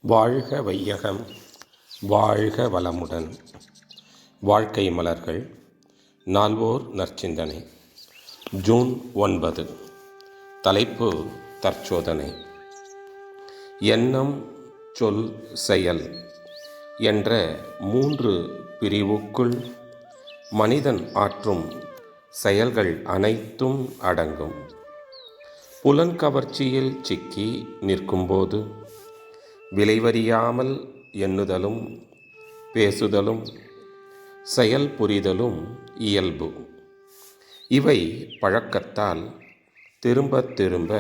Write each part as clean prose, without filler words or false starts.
வாழ்க வையகம், வாழ்க வளமுடன். வாழ்க்கை மலர்கள். நால்வோர் நற்சிந்தனை. ஜூன் 9. தலைப்பு தற்சோதனை. எண்ணம், சொல், செயல் என்ற 3 பிரிவுக்குள் மனிதன் ஆற்றும் செயல்கள் அனைத்தும் அடங்கும். புலன்கவர்ச்சியில் சிக்கி நிற்கும்போது விளைவறியாமல் எண்ணுதலும் பேசுதலும் செயல் புரிதலும் இயல்பு. இவை பழக்கத்தால் திரும்ப திரும்ப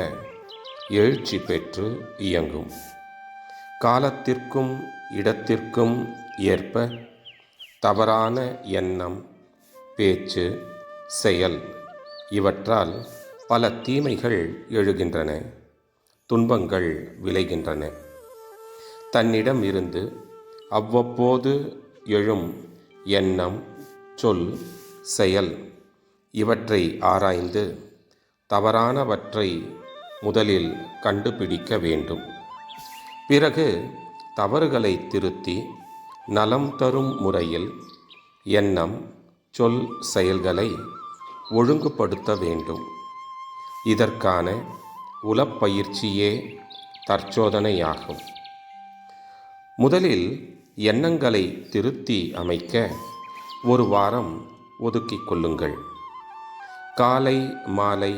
எழுச்சி பெற்று இயங்கும். காலத்திற்கும் இடத்திற்கும் ஏற்ப தவறான எண்ணம், பேச்சு, செயல் இவற்றால் பல தீமைகள் எழுகின்றன, துன்பங்கள் விளைகின்றன. தன்னிடம் இருந்து அவ்வப்போது எழும் எண்ணம், சொல், செயல் இவற்றை ஆராய்ந்து தவறானவற்றை முதலில் கண்டுபிடிக்க வேண்டும். பிறகு தவறுகளை திருத்தி நலம் தரும் முறையில் எண்ணம், சொல், செயல்களை ஒழுங்குபடுத்த வேண்டும். இதற்கான உளப்பயிற்சியே தற்சோதனையாகும். முதலில் எண்ணங்களை திருத்தி அமைக்க 1 வாரம் ஒதுக்கிக் கொள்ளுங்கள். காலை மாலை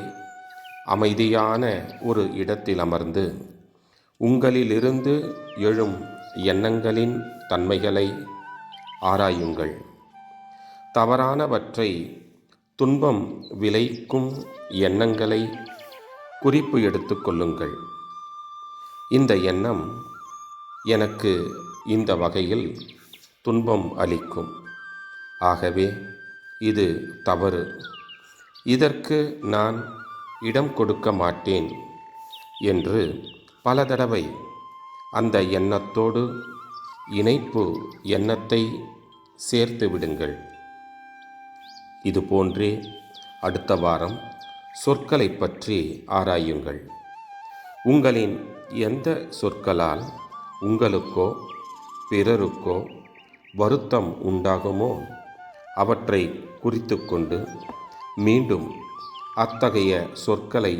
அமைதியான ஒரு இடத்தில் அமர்ந்து உங்களிலிருந்து எழும் எண்ணங்களின் தன்மைகளை ஆராயுங்கள். தவறானவற்றை, துன்பம் விளைக்கும் எண்ணங்களை குறிப்பு எடுத்து கொள்ளுங்கள். இந்த எண்ணம் எனக்கு இந்த வகையில் துன்பம் அளிக்கும், ஆகவே இது தவறு, இதற்கு நான் இடம் கொடுக்க மாட்டேன் என்று பல தடவை அந்த எண்ணத்தோடு இணைப்பு எண்ணத்தை சேர்த்து விடுங்கள். இதுபோன்றே அடுத்த வாரம் சொற்களை பற்றி ஆராயுங்கள். உங்களின் எந்த சொற்களால் உங்களுக்கோ பிறருக்கோ வருத்தம் உண்டாகுமோ அவற்றை குறித்து கொண்டு மீண்டும் அத்தகைய சொற்களை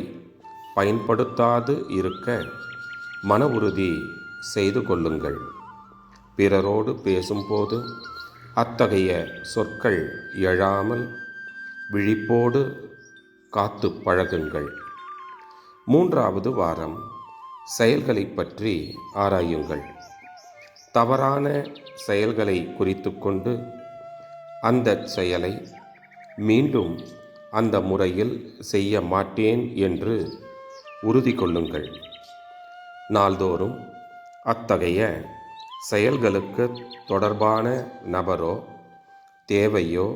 பயன்படுத்தாது இருக்க மன உறுதி செய்து கொள்ளுங்கள். பிறரோடு பேசும்போது அத்தகைய சொற்கள் எழாமல் விழிப்போடு காத்து பழகுங்கள். 3வது வாரம் செயல்களை பற்றி ஆராயுங்கள். தவறான செயல்களை குறித்து கொண்டு அந்த செயலை மீண்டும் அந்த முறையில் செய்ய மாட்டேன் என்று உறுதி கொள்ளுங்கள். நாள்தோறும் அத்தகைய செயல்களுக்கு தொடர்பான நபரோ தேவையோ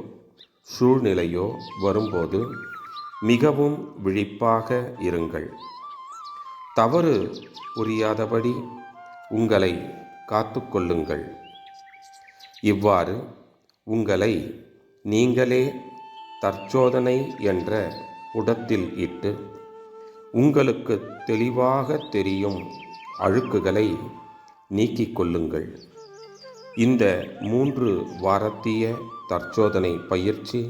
சூழ்நிலையோ வரும்போது மிகவும் விழிப்பாக இருங்கள். தவறு புரியாதபடி உங்களை காத்து கொள்ளுங்கள். இவ்வாறு உங்களை நீங்களே தற்சோதனை என்ற புடத்தில் இட்டு உங்களுக்கு தெளிவாக தெரியும் அழுக்குகளை நீக்கிக் கொள்ளுங்கள். இந்த 3 வாரத்திய தற்சோதனை பயிற்சி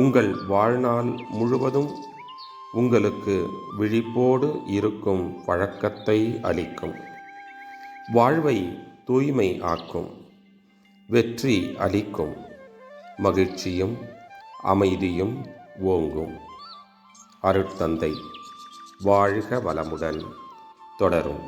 உங்கள் வாழ்நாள் முழுவதும் உங்களுக்கு விழிப்போடு இருக்கும் பழக்கத்தை அளிக்கும். வாழ்வை தூய்மை ஆக்கும், வெற்றி அளிக்கும், மகிழ்ச்சியும் அமைதியும் ஓங்கும். அருட்தந்தை. வாழ்க வளமுடன். தொடரும்.